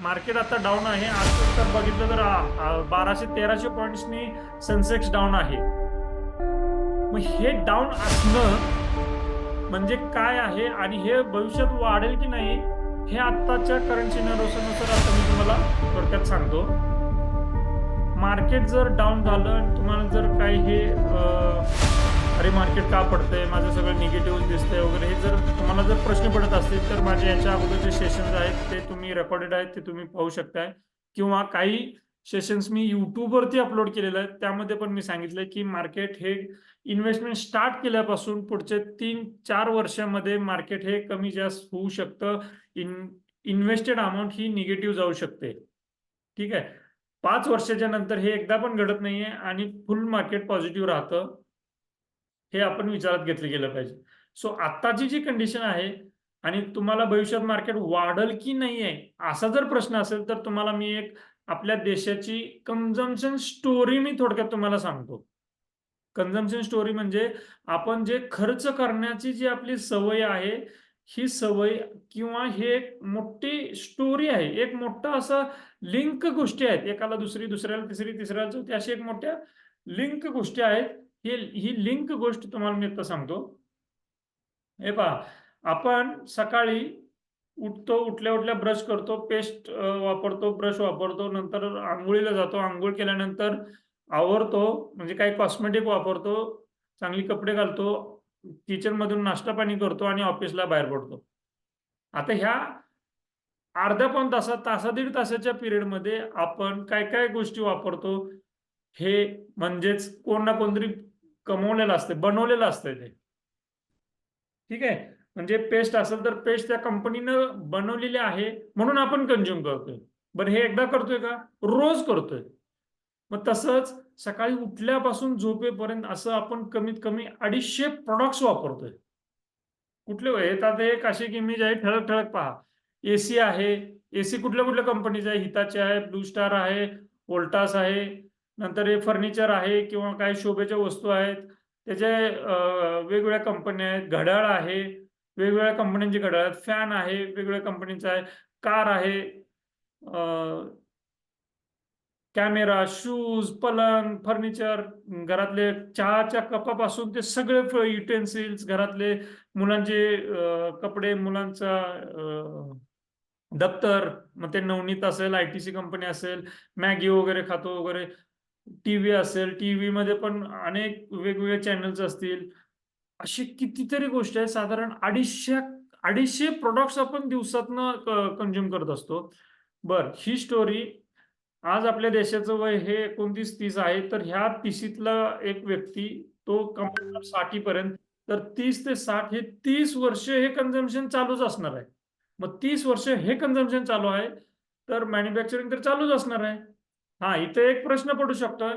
Market आता down आहे. आज तर बघितलं तर 1200-1300 पॉईंट्सनी सेन्सेक्स डाऊन आहे. मग हे डाऊन असणं म्हणजे काय आहे आणि हे भविष्यात वाढेल की नाही हे आत्ताच्या करंट सिनारिओनुसार आता मी तुम्हाला थोडक्यात सांगतो. मार्केट जर डाऊन झालं आणि तुम्हाला जर काही हे अरे मार्केट का पडतंय, माझं सगळं निगेटिव्ह दिसतंय वगैरे, हे जर तुम्हाला जर प्रश्न पडत असतील तर माझे याच्या अगोदरचे सेशन्स आहेत ते तुम्ही रेकॉर्डेड आहेत, ते तुम्ही पाहू शकताय. किंवा काही सेशन्स मी युट्यूबवरती अपलोड केलेले आहेत, त्यामध्ये पण मी सांगितलंय की मार्केट हे इन्व्हेस्टमेंट स्टार्ट केल्यापासून पुढचे 3-4 वर्षामध्ये मार्केट हे कमी जास्त होऊ शकतं. इन्व्हेस्टेड अमाऊंट ही निगेटिव्ह जाऊ शकते. ठीक आहे. 5 वर्षाच्या नंतर हे एकदा पण घडत नाहीये आणि फुल मार्केट पॉझिटिव्ह राहतं. हे आपण विचारात घेतलं गेलं पाहिजे. सो आत्ताची जी कंडिशन आहे आणि तुम्हाला भविष्यात मार्केट वाढेल की नाहीये असा जर प्रश्न असेल तर तुम्हाला मी एक आपल्या देशाची कन्झम्पशन स्टोरी मी थोडक्यात तुम्हाला सांगतो. कन्झम्पशन स्टोरी म्हणजे आपण जे खर्च करण्याची जी आपली सवय आहे, ही सवय किंवा हे एक मोठी स्टोरी आहे. एक मोठा असा लिंक गोष्टी आहेत. एकाला दुसरी, दुसऱ्याला तिसरी, तिसऱ्याला चौथी अशी एक मोठ्या लिंक गोष्टी आहेत. ही लिंक गोष्ट तुम्हाला मी आता सांगतो. हे पहा, आपण सकाळी उठतो, उठल्या-उठल्या ब्रश करतो, पेस्ट वापरतो, ब्रश वापरतो, नंतर अंघोळीला जातो. अंघोळ केल्यानंतर आवरतो, म्हणजे काही कॉस्मेटिक वापरतो, चांगली कपडे घालतो, किचनमधून नाश्ता पाणी करतो आणि ऑफिसला बाहेर पडतो. आता ह्या अर्ध्या पाऊण तासात, दीड तासाच्या पिरियडमध्ये आपण काय-काय गोष्टी वापरतो, हे म्हणजेच कोण ना कोणतरी कमवलेलं असतं, बनवलेलं असतं ते. ठीक आहे. म्हणजे पेस्ट असेल तर पेस्ट त्या कंपनीनं बनवलेली आहे म्हणून आपण कंझ्युम करतोय. बरं हे एकदा करतोय का? रोज करतोय. मग तसंच सकाळी उठल्यापासून झोपेपर्यंत असं आपण कमीत कमी 250 प्रॉडक्ट्स वापरतोय. कुठले येतात एक अशी एक इमेज आहे ठळक-ठळक पहा. एसी आहे. एसी कुठल्या-कुठल्या कंपनीचा आहे? हिताची आहे, ब्लू स्टार आहे, व्होल्टास आहे. नंतर हे फर्निचर आहे किंवा काही शोभेच्या वस्तू आहेत. त्याचे वेगवेगळ्या कंपन्या आहेत. घड्याळ आहे, वेगवेगळ्या कंपन्यांची घड्याळ आहेत. फॅन आहे, वेगवेगळ्या कंपनीचा आहे. कार आहे. कॅमेरा, शूज, पलंग, फर्निचर, घरातले चहाच्या कपापासून ते सगळे युटेन्सिल्स, घरातले मुलांचे कपडे, मुलांचा दप्तर, मग ते नवनीत असेल, आयटीसी कंपनी असेल, मॅगी वगैरे खातो वगैरे, टीव्ही असेल, टीव्हीमध्ये पण अनेक वेगवेगळे चॅनल्स असतील. अशी कितीतरी गोष्टी आहेत. साधारण 250 प्रॉडक्ट्स आपण दिवसातनं कंझ्युम करत असतो. बरं, ही स्टोरी आज आपल्या देशाचं वय हे 29-30 आहे. तर ह्या 30तला एक व्यक्ती तो कमवणार 60 पर्यंत. तर 30 ते 60 हे 30 वर्ष हे कन्झम्पशन चालूच असणार आहे. मग 30 वर्ष हे कन्झम्पशन चालू आहे, तर मॅन्युफॅक्चरिंग तर चालूच असणार आहे. हां, इथे एक प्रश्न पडू शकतोय,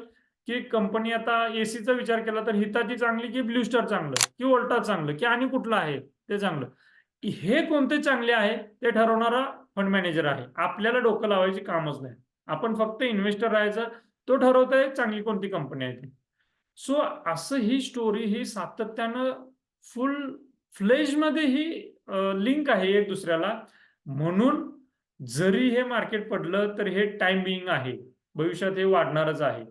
की कंपनी आता एसीचा विचार केला तर हिताची चांगली की ब्लू स्टार चांगलं, की व्होल्टास चांगलं, की आणि कुठलं आहे ते चांगलं. हे कोणते चांगले आहे ते ठरवणारा फंड मॅनेजर आहे. आपल्याला डोकं लावायची कामच नाही. आपण फक्त इन्व्हेस्टर राहायचं. तो ठरवतोय चांगली कोणती कंपनी आहे ती. सो असं ही स्टोरी ही सातत्यानं फुल फ्लेजमध्ये ही लिंक आहे एक दुसऱ्याला. म्हणून जरी हे मार्केट पडलं तर हे टाईम बिंग आहे. भविष्यात हे वाढणारच आहे.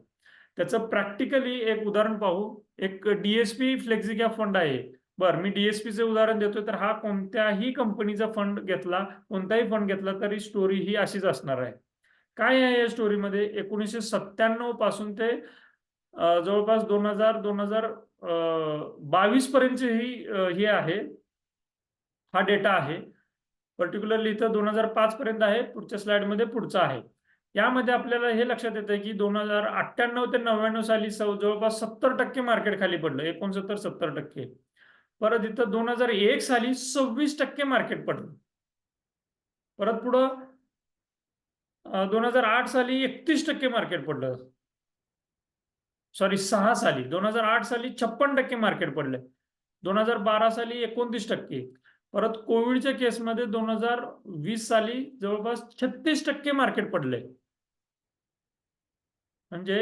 त्याचं प्रॅक्टिकली एक उदाहरण पाहू. एक डी फ्लेक्सी कॅप फंड आहे. बरं, मी डी उदाहरण देतोय तर हा कोणत्याही कंपनीचा फंड घेतला, कोणताही फंड घेतला तरी स्टोरी ही अशीच असणार आहे. काय आहे या स्टोरीमध्ये 1997 पासून ते जवळपास 2022 पर्यंतची ही आहे. हा डेटा आहे. पर्टिक्युलरली इथं 2005 पर्यंत आहे. पुढच्या स्लाइडमध्ये पुढचा आहे. यामध्ये आपल्याला हे लक्षात येतंय की 2098 ते 99 साली जवळपास 70% मार्केट खाली पडलं. 69-70%. परत इथं 2001 साली 26% मार्केट पडलं. परत पुढं 2008 साली 31% मार्केट पडलं. सॉरी 6 साली. 2008 साली 56% मार्केट पडलंय. 2012 साली 29%. परत कोविडच्या केसमध्ये 2020 साली जवळपास 36% मार्केट पडलंय. म्हणजे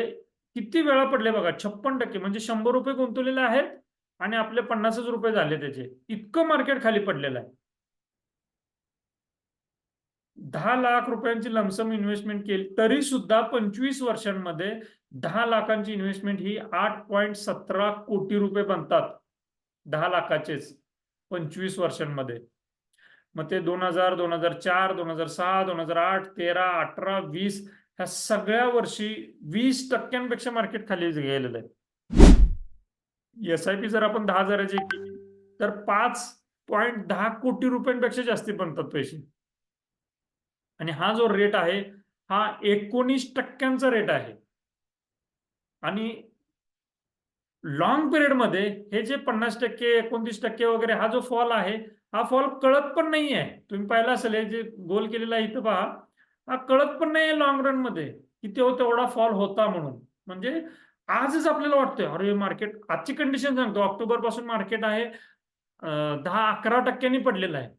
किती वेळा पडले बघा 56% म्हणजे ₹100 गुंतवलेले आहेत आणि आपले ₹50च झाले त्याचे. इतकं मार्केट खाली पडलेलं आहे. 10 लाख रुपयांची लमसम इन्व्हेस्टमेंट केली तरी सुद्धा 25 वर्षांमध्ये 10 लाखांची इन्व्हेस्टमेंट ही 8.17 कोटी रुपये बनतात. 10 लाखाचेच 25 वर्षांमध्ये. मग ते 2000, 2004, 2006, 2008, 13, 18, 20 ह्या सगळ्या वर्षी 20% मार्केट खाली गेलेलं आहे. SIP जर आपण 10,000ची केली तर 5.10 कोटी रुपयांपेक्षा जास्ती बनतात पैसे. आणि हा जो रेट आहे हा 19% रेट आहे. आणि लॉंग पिरियड मध्ये हे जे 50%, 29% वगैरे हा जो फॉल आहे हा फॉल कळत पण नाहीये. तुम्ही पाहिलं असेल हे जे गोल केलेला आहे इथं पहा, हा कळत पण नाहीये लॉंग रन मध्ये की तेवढा फॉल होता म्हणून. म्हणजे आजच आपल्याला वाटतंय अरे मार्केट, आजची कंडिशन सांगतो, ऑक्टोबर पासून मार्केट आहे 10-11% पडलेलं आहे.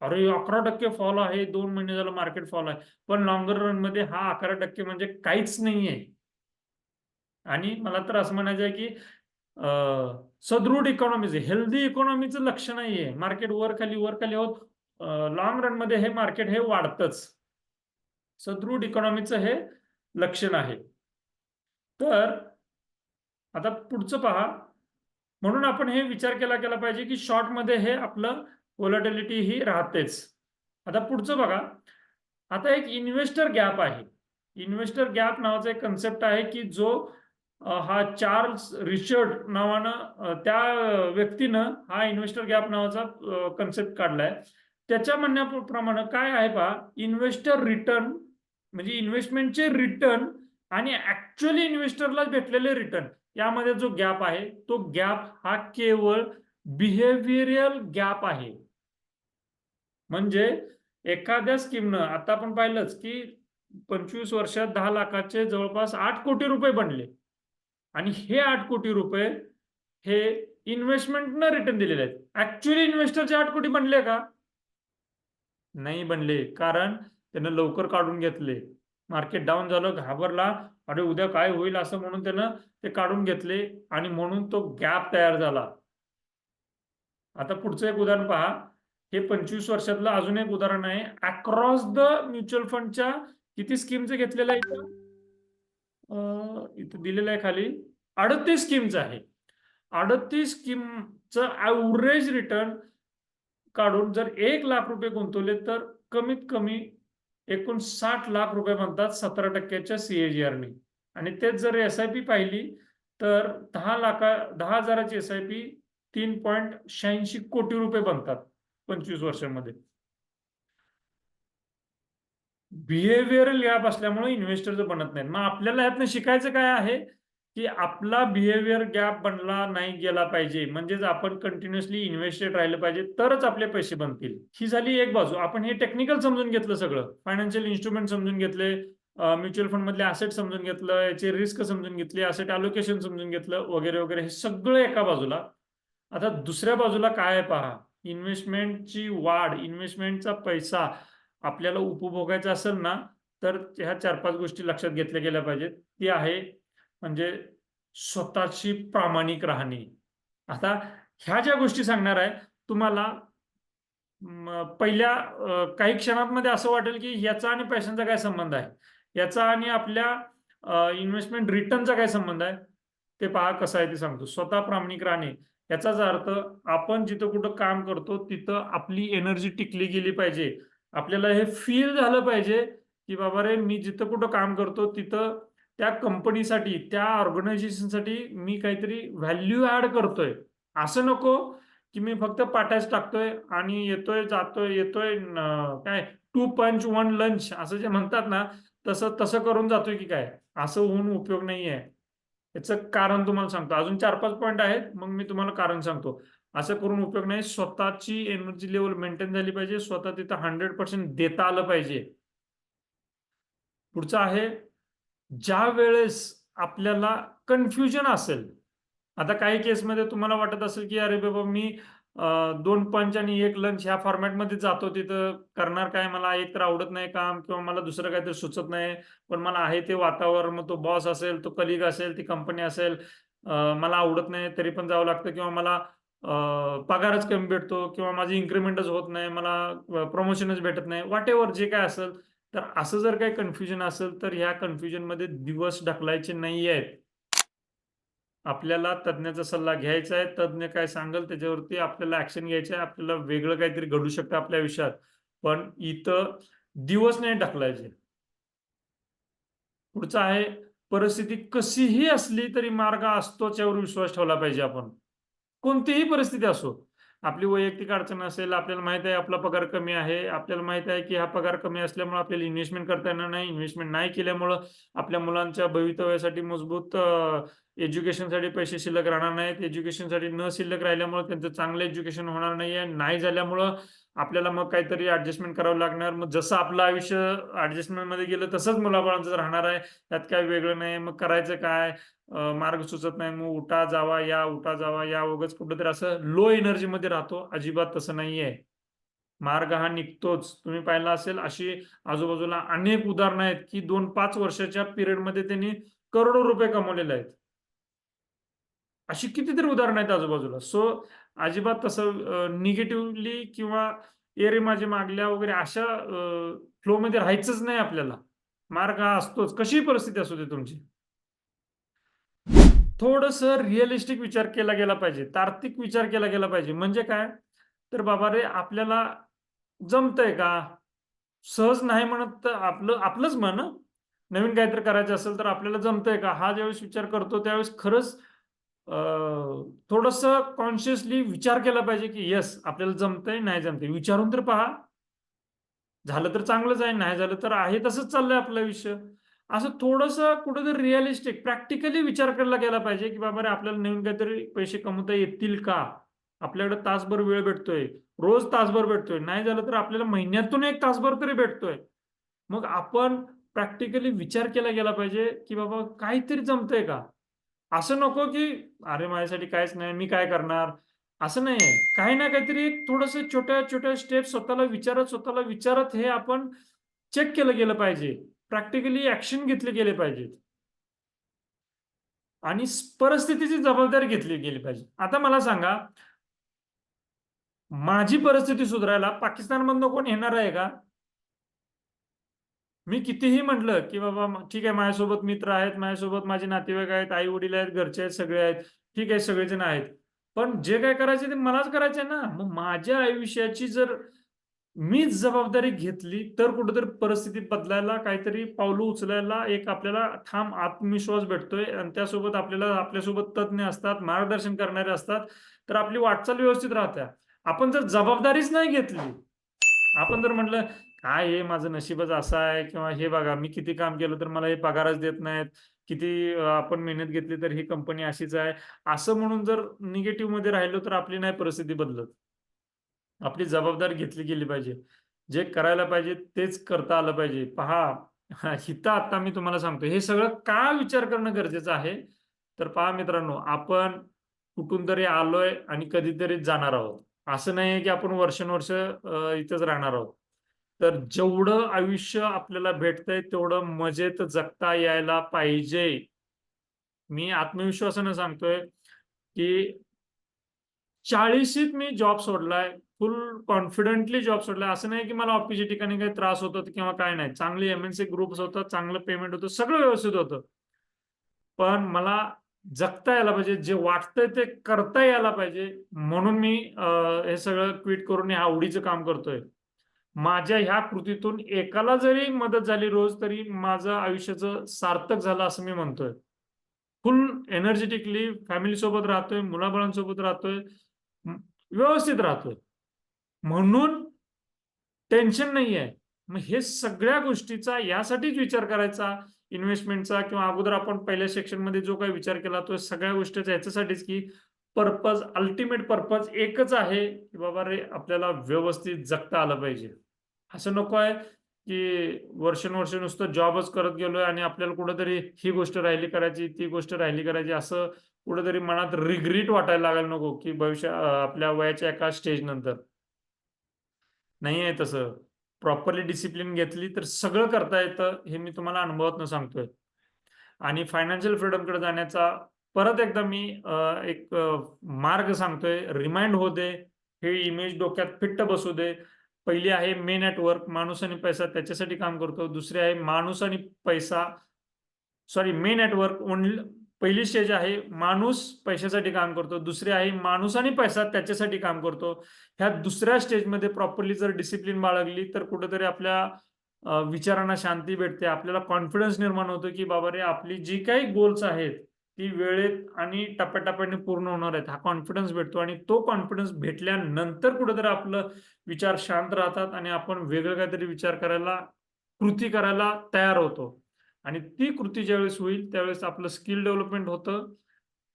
अरे 11% फॉल आहे, 2 महिने झालं मार्केट फॉल आहे. पण लॉंगर रन मध्ये हा 11% म्हणजे काहीच नाहीये. आणि मला तर असं म्हणायचं आहे की सदृढ इकॉनॉमीचं, हेल्दी इकॉनॉमीचं लक्षण नाहीये. मार्केट वर खाली होत लॉंग रन मध्ये हे मार्केट हे वाढतच. सदृढ इकॉनॉमीचं हे लक्षण आहे. तर आता पुढचं पहा, म्हणून आपण हे विचार केला पाहिजे की शॉर्ट मध्ये हे आपलं व्होलॅटिलिटी ही राहतेच. आता पुढचं बघा, आता एक इन्व्हेस्टर गॅप आहे. इन्व्हेस्टर गॅप नावाचा एक कन्सेप्ट आहे की जो हा चार्ल्स रिचर्ड नावानं त्या व्यक्तीनं हा इन्व्हेस्टर गॅप नावाचा कन्सेप्ट काढलाय. त्याच्या म्हणण्याप्रमाणे काय आहे पहा, इन्व्हेस्टर रिटर्न म्हणजे इन्व्हेस्टमेंटचे रिटर्न आणि ऍक्च्युअली इन्व्हेस्टरला भेटलेले रिटर्न यामध्ये जो गॅप आहे तो गॅप हा केवळ बिहेवियरल गॅप आहे. म्हणजे एखाद्या स्कीमनं, आता आपण पाहिलंच की 25 वर्षात 10 लाखाचे जवळपास 8 कोटी रुपये बनले. आणि हे 8 कोटी रुपये हे इन्व्हेस्टमेंटनं रिटर्न दिलेले आहेत. ऍक्च्युअली इन्व्हेस्टरचे 8 कोटी बनले का? नाही बनले. कारण त्यानं लवकर काढून घेतले. मार्केट डाऊन झालं, घाबरला, अरे उद्या काय होईल असं म्हणून त्यानं ते काढून घेतले आणि म्हणून तो गॅप तयार झाला. आता पुढचं एक उदाहरण पहा. हे 25 वर्षातलं अजून एक उदाहरण आहे. अक्रॉस द म्युच्युअल फंडच्या किती स्कीमचं घेतलेलं आहे इथं? इथं दिलेलं आहे खाली 38 स्कीमचं आहे. 38 स्कीमचं ऍव्हरेज रिटर्न काढून जर 1 लाख रुपये गुंतवले तर कमीत कमी एकूण 60 लाख रुपये बनतात 17%च्या CAGR-ने. आणि तेच जर SIP पाहिली तर 10,000ची SIP 3.86 कोटी रुपये बनतात 25 वर्षांमध्ये. बिहेवियरल गॅप असल्यामुळे इन्व्हेस्टरचं बनत नाही. मग आपल्याला यातनं शिकायचं काय आहे की आपला बिहेवियर गॅप बनला नाही गेला पाहिजे. म्हणजेच आपण कंटिन्युअसली इन्व्हेस्टेड राहिलं पाहिजे तरच आपले पैसे बनतील. ही झाली एक बाजू. आपण हे टेक्निकल समजून घेतलं, सगळं फायनान्शियल इन्स्ट्रुमेंट समजून घेतले, म्युच्युअल फंड मधले ऍसेट समजून घेतलं, याचे रिस्क समजून घेतली, ऍसेट अलोकेशन समजून घेतलं वगैरे वगैरे. हे सगळं एका बाजूला. आता दुसऱ्या बाजूला काय आहे पहा, इन्व्हेस्टमेंटची वाढ, इन्व्हेस्टमेंटचा पैसा आपल्याला उपभोगायचा असेल ना तर ह्या 4-5 गोष्टी लक्षात घेतल्या गेल्या पाहिजेत. ती आहे म्हणजे स्वतःची प्रामाणिक राहणे. आता ह्या ज्या गोष्टी सांगणार आहे तुम्हाला, पहिल्या काही क्षणांमध्ये असं वाटेल की याचा आणि पैशांचा काय संबंध आहे, याचा आणि आपल्या इन्व्हेस्टमेंट रिटर्नचा काय संबंध आहे. ते पहा कसं आहे ते सांगतो. स्वतः प्रामाणिक राहणे याचाच अर्थ आपण जिथं कुठं काम करतो तिथं आपली एनर्जी टिकली गेली पाहिजे. आपल्याला हे फील झालं पाहिजे की बाबा रे, मी जिथं कुठं काम करतो तिथं त्या कंपनीसाठी, त्या ऑर्गनायझेशनसाठी मी काहीतरी व्हॅल्यू ऍड करतोय. असं नको की मी फक्त पाट्याच टाकतोय आणि येतोय जातोय येतोय, काय 2 पंच 1 लंच असं जे म्हणतात ना, तसं तसं करून जातोय की काय. असं होऊन उपयोग नाहीये. याचं कारण तुम्हाला सांगतो. अजून 4-5 पॉईंट आहेत, मग मी तुम्हाला कारण सांगतो. असं करून उपयोग नाही. स्वतःची एनर्जी लेवल मेंटेन झाली पाहिजे. स्वतः तिथं 100% देता आलं पाहिजे. पुढचं आहे, ज्या वेळेस आपल्याला कन्फ्युजन असेल, आता काही केसमध्ये तुम्हाला वाटत असेल की अरे बाबा मी 2 पंच आणि 1 लंच ह्या फॉर्मॅटमध्ये जातो, तिथं करणार काय, मला एक तर आवडत नाही काम किंवा मला दुसरं काहीतरी सुचत नाही, पण मला आहे ते वातावरण, मग तो बॉस असेल, तो कलिग असेल, ती कंपनी असेल, मला आवडत नाही तरी पण जावं लागतं, किंवा मला पगारच कमी भेटतो किंवा माझी इन्क्रीमेंटच होत नाही, मला प्रमोशनच भेटत नाही, व्हॉट एव्हर जे काय असेल. तर असं जर काही कन्फ्युजन असेल तर ह्या कन्फ्युजन मध्ये दिवस ढकलायचे नाही आहेत. आपल्याला तज्ञाचा सल्ला घ्यायचा आहे. तज्ञ काय सांगेल त्याच्यावरती आपल्याला ऍक्शन घ्यायचं आहे. आपल्याला वेगळं काहीतरी घडू शकतं आपल्या आयुष्यात. पण इथं दिवस नाही ढकलायचे. पुढचं आहे, परिस्थिती कशीही असली तरी मार्ग असतोच यावर विश्वास ठेवला पाहिजे आपण. कोणतीही परिस्थिती असो. आपली वैयक्तिक अडचण असेल, आपल्याला माहित आहे आपला पगार कमी आहे, आपल्याला माहित आहे की हा पगार कमी असल्यामुळे आपल्याला इन्व्हेस्टमेंट करता येणार नाही. इन्व्हेस्टमेंट नाही केल्यामुळं आपल्या मुलांच्या भवितव्यासाठी मजबूत एज्युकेशनसाठी पैसे शिल्लक राहणार नाहीत. एज्युकेशनसाठी न शिल्लक राहिल्यामुळे त्यांचं चांगलं एज्युकेशन होणार नाहीये. नाही झाल्यामुळं आपल्याला मग काहीतरी ऍडजस्टमेंट करावं लागणार. मग जसं आपलं आयुष्य ऍडजस्टमेंटमध्ये गेलं तसंच मुलाबाळांचं राहणार आहे. त्यात काही वेगळं नाही. मग करायचं काय? मार्ग सुचत नाही. मग उठा जावा या, उठा जावा या, उगाच कुठेतरी असं लो एनर्जीमध्ये राहतो. अजिबात तसं नाहीये. मार्ग हा निघतोच. तुम्ही पाहिलं असेल अशी आजूबाजूला अनेक उदाहरणं आहेत, की 2-5 वर्षाच्या पिरियडमध्ये त्यांनी करोडो रुपये कमवलेले आहेत. अशी कितीतरी उदाहरणं आहेत आजूबाजूला. सो अजिबात तसं निगेटिव्हली किंवा "ए रे माझ्या मागल्या" वगैरे अशा फ्लोमध्ये राहायचंच नाही आपल्याला. मार्ग हा असतोच. कशीही परिस्थिती असू दे तुमची. थोडंसं रिअलिस्टिक विचार केला गेला पाहिजे. तार्किक विचार केला गेला पाहिजे. म्हणजे काय? तर बाबा रे आपल्याला जमतंय का? सहज नाही म्हणत तर आपलंच मन हं. नवीन काहीतरी करायचं असेल तर आपल्याला जमतंय का? हा ज्यावेळेस विचार करतो त्यावेळेस खरंच अ, थोडंसं कॉन्शियसली विचार केला पाहिजे, की येस आपल्याला जमतंय, नाही जमतंय. विचारून तर पहा. झालं तर चांगलंच आहे, नाही झालं तर आहे तसंच चाललंय आपलं आयुष्य. असं थोडंसं कुठेतरी रिअलिस्टिक, प्रॅक्टिकली विचार केला गेला पाहिजे, की बाबा रे आपल्याला नवीन काहीतरी पैसे कमवता येतील का? आपल्याकडे तासभर वेळ भेटतोय, रोज तासभर भेटतोय. नाही झालं तर आपल्याला महिन्यातून 1 तासभर तरी भेटतोय. मग आपण प्रॅक्टिकली विचार केला गेला पाहिजे, की बाबा काहीतरी जमतंय का? असं नको, की "अरे माझ्यासाठी काहीच नाही, मी काय करणार?" असं नाहीये. काही ना काहीतरी एक थोडंसं छोट्या-छोट्या स्टेप स्वतःला विचारत हे आपण चेक केलं गेलं पाहिजे. प्रॅक्टिकली ॲक्शन घेतले गेले पाहिजेत आणि परिस्थितीची जबाबदारी घेतली गेली पाहिजे. आता मला सांगा, माझी परिस्थिती सुधारायला पाकिस्तानमधनं कोण येणार आहे का? मी कितीही म्हटलं, की बाबा ठीक आहे माझ्यासोबत मित्र आहेत, माझ्यासोबत माझे नातेवाईक आहेत, आई-वडील आहेत, घरचे आहेत, सगळे आहेत. ठीक आहे सगळेजण आहेत. पण जे काही करायचे ते मलाच करायचंय ना. मग माझ्या आयुष्याची जर मीच जबाबदारी घेतली, तर कुठेतरी परिस्थिती बदलायला, काहीतरी पावलं उचलायला एक आपल्याला ठाम आत्मविश्वास भेटतोय आणि त्यासोबत आपल्याला आपल्यासोबत तज्ञ असतात, मार्गदर्शन करणारे असतात, तर आपली वाटचाल व्यवस्थित राहते. आपण जर जबाबदारीच नाही घेतली, आपण जर म्हटलं, "काय हे माझं नशीबच असं आहे" किंवा "हे बघा मी किती काम केलं तर मला हे पगारच देत नाहीत. किती आपण मेहनत घेतली तर ही कंपनी अशीच आहे." असं म्हणून जर निगेटिव्हमध्ये राहिलो तर आपली नाही परिस्थिती बदलत. आपली जबाबदारी घेतली गेली पाहिजे. जे करायला पाहिजे तेच करता आलं पाहिजे. पहा, इथं आता मी तुम्हाला सांगतो, हे सगळं का विचार करणं गरजेचं आहे? तर पहा मित्रांनो, आपण कुठून तरी आलोय आणि कधीतरी जाणार आहोत. असं नाहीये की आपण वर्षानुवर्ष इथंच राहणार आहोत. तर जेवढं आयुष्य आपल्याला भेटतंय तेवढं मजेत जगता यायला पाहिजे. मी आत्मविश्वासानं सांगतोय, की 40शीत मी जॉब सोडलाय. फुल कॉन्फिडेंटली जॉब सोडलाय. असं नाही की मला ऑफिसच्या ठिकाणी काही त्रास होतो किंवा काय नाही. चांगली एम-एन-सी ग्रुप्स होतात, चांगलं पेमेंट होतं, सगळं व्यवस्थित होतं. पण मला जगता यायला पाहिजे. जे वाटतंय ते करता यायला पाहिजे. म्हणून मी हे सगळं क्विट करून हे आवडीचं काम करतोय. माझ्या ह्या कृतीतून एकाला जरी मदत झाली रोज, तरी माझं आयुष्याचं सार्थक झालं असं मी म्हणतोय. फुल एनर्जेटिकली फॅमिलीसोबत राहतोय, मुलाबाळांसोबत राहतोय, अं, व्यवस्थित राहतोय. म्हणून टेन्शन नाहीये. मग हे सगळ्या गोष्टीचा यासाठीच विचार करायचा, इन्व्हेस्टमेंटचा किंवा अगोदर आपण पहिल्या सेक्शनमध्ये जो काही विचार केला, तो सगळ्या गोष्टीचा याच्यासाठीच, की अल्टिमेट पर्पज एकच आहे, की बाबा रे आपल्याला व्यवस्थित जगता आलं पाहिजे. असं नको आहे, की वर्षानुवर्षे नुसतं जॉबच करत गेलोय आणि आपल्याला कुठेतरी ही गोष्ट राहिली करायची, ती गोष्ट राहिली करायची, असं कुठेतरी मनात रिग्रेट वाटायला लागायला नको, की आपल्या वयाच्या एका स्टेजनंतर. नाही आहे तसं. प्रॉपरली डिसिप्लिन घेतली तर सगळं करता येतं, हे मी तुम्हाला अनुभवातनं सांगतोय. आणि फायनान्शियल फ्रीडमकडे जाण्याचा परत एकदा मी एक मार्ग सांगतोय, रिमाइंड होऊ दे, हे इमेज डोक्यात फिट्ट बसू दे. पहिली आहे मे नेटवर्क, माणूस आणि पैसा त्याच्यासाठी काम करतो. दुसरी आहे माणूस आणि पैसा, सॉरी मे नेटवर्क ओनली. पहिली स्टेज आहे माणूस पैशासाठी काम करतो, दुसरी आहे माणूस आणि पैसा त्याच्यासाठी काम करतो. ह्या दुसऱ्या स्टेजमध्ये प्रॉपरली जर डिसिप्लिन बाळगली तर कुठेतरी आपल्या विचारांना शांती भेटते, आपल्याला कॉन्फिडन्स निर्माण होतो की बाबा रे आपली जी काही गोल्स आहेत ती वेळेत आणि टप्प्याटप्प्याने पूर्ण होणार आहेत, हा कॉन्फिडन्स भेटतो. आणि तो कॉन्फिडन्स भेटल्यानंतर कुठेतरी आपलं विचार शांत राहतात आणि आपण वेगळं काहीतरी विचार करायला, कृती करायला तयार होतो. आणि ती कृती ज्यावेळेस होईल त्यावेळेस आपलं स्किल डेव्हलपमेंट होतं.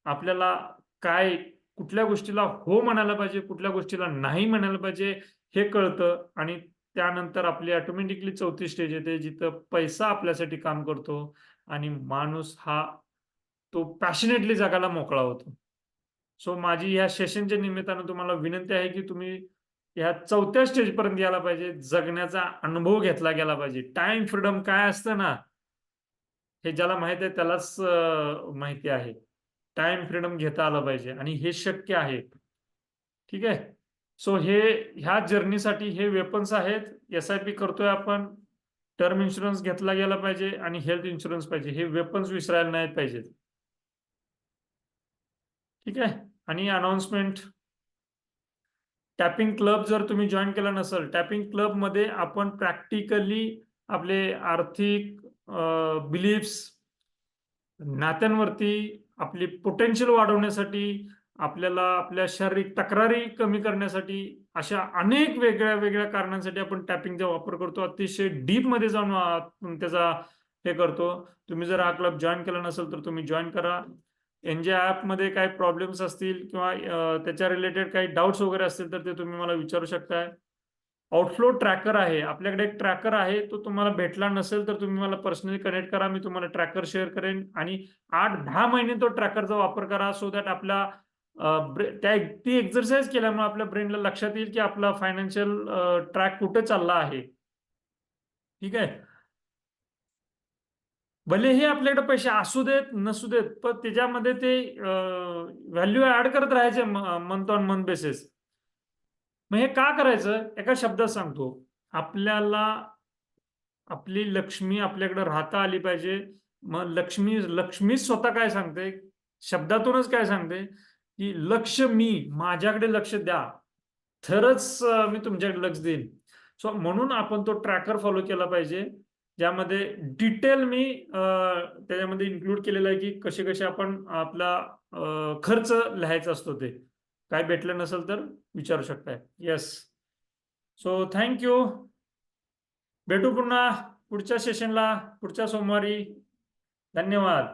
आपल्याला काय, कुठल्या गोष्टीला हो म्हणायला पाहिजे, कुठल्या गोष्टीला नाही म्हणायला पाहिजे हे कळतं. आणि त्यानंतर आपली ऑटोमॅटिकली चौथी स्टेज येते जिथं पैसा आपल्यासाठी काम करतो आणि माणूस हा तो पॅशनेटली जगायला मोकळा होतो. सो माझी ह्या सेशनच्या निमित्तानं तुम्हाला विनंती आहे की तुम्ही ह्या चौथ्या स्टेजपर्यंत यायला पाहिजे. जगण्याचा अनुभव घेतला गेला पाहिजे. टाईम फ्रीडम काय असतं ना, हे ज्याला माहित आहे त्यालाच माहिती आहे. टाईम फ्रीडम घेता आलं पाहिजे आणि हे शक्य आहे. ठीक आहे. सो ह्या जर्नीसाठी हे वेपन्स आहेत. एस-आय-पी करतोय आपण. टर्म इन्शुरन्स घेतला गेला पाहिजे आणि हेल्थ इन्शुरन्स पाहिजे. हे वेपन्स विसरायला नाही पाहिजेत. ठीक आहे. आणि अनाउन्समेंट, टॅपिंग क्लब जर तुम्ही जॉईन केला नसेल, टॅपिंग क्लब मध्ये आपण प्रॅक्टिकली आपले आर्थिक बिलीफ्स, नात्यांवरती, आपली पोटेन्शियल वाढवण्यासाठी, आपल्याला आपल्या शारीरिक तक्रारी कमी करण्यासाठी, अशा अनेक वेगळ्या वेगळ्या कारणांसाठी आपण टॅपिंगचा वापर करतो. अतिशय डीप मध्ये जाऊन त्याचा हे करतो. तुम्ही जर हा क्लब जॉईन केला नसेल तर तुम्ही जॉईन करा. एनजे ऍप मध्ये काही प्रॉब्लेम्स असतील किंवा त्याच्या रिलेटेड काही डाऊट्स वगैरे असतील तर ते तुम्ही मला विचारू शकताय. आउटफ्लो ट्रॅकर आहे, आपल्याकडे एक ट्रॅकर आहे, तो तुम्हाला भेटला नसेल तर तुम्ही मला पर्सनली कनेक्ट करा, मी तुम्हाला ट्रॅकर शेअर करेन. आणि 8-10 महिने तो ट्रॅकरचा वापर करा, सो दॅट आपल्या ती एक्सरसाइज केल्यामुळे आपल्या ब्रेनला लक्षात येईल की आपला फायनान्शियल ट्रॅक कुठे चालला आहे. ठीक आहे. भलेही आपल्याकडे पैसे असू देत नसू देत, पण त्याच्यामध्ये ते व्हॅल्यू ऍड करत राहायचे मंथ ऑन मंथ बेसिस. मग हे का करायचं, एका शब्दात सांगतो. आपल्याला आपली लक्ष्मी आपल्याकडे राहता आली पाहिजे. मग लक्ष्मी लक्ष्मी स्वतः काय सांगते, शब्दातूनच काय सांगते की लक्ष मी, माझ्याकडे लक्ष द्या, तरच मी तुमच्याकडे लक्ष देईन. सो म्हणून आपण तो ट्रॅकर फॉलो केला पाहिजे, ज्यामध्ये डिटेल मी त्याच्यामध्ये इन्क्लूड केलेलं आहे की कसे कसे आपण आपला खर्च लिहायचा असतो. ते काय भेटलं नसेल तर विचारू शकताय. येस. So thank you. भेटू पुन्हा पुढच्या सेशनला, पुढच्या सोमवारी. धन्यवाद.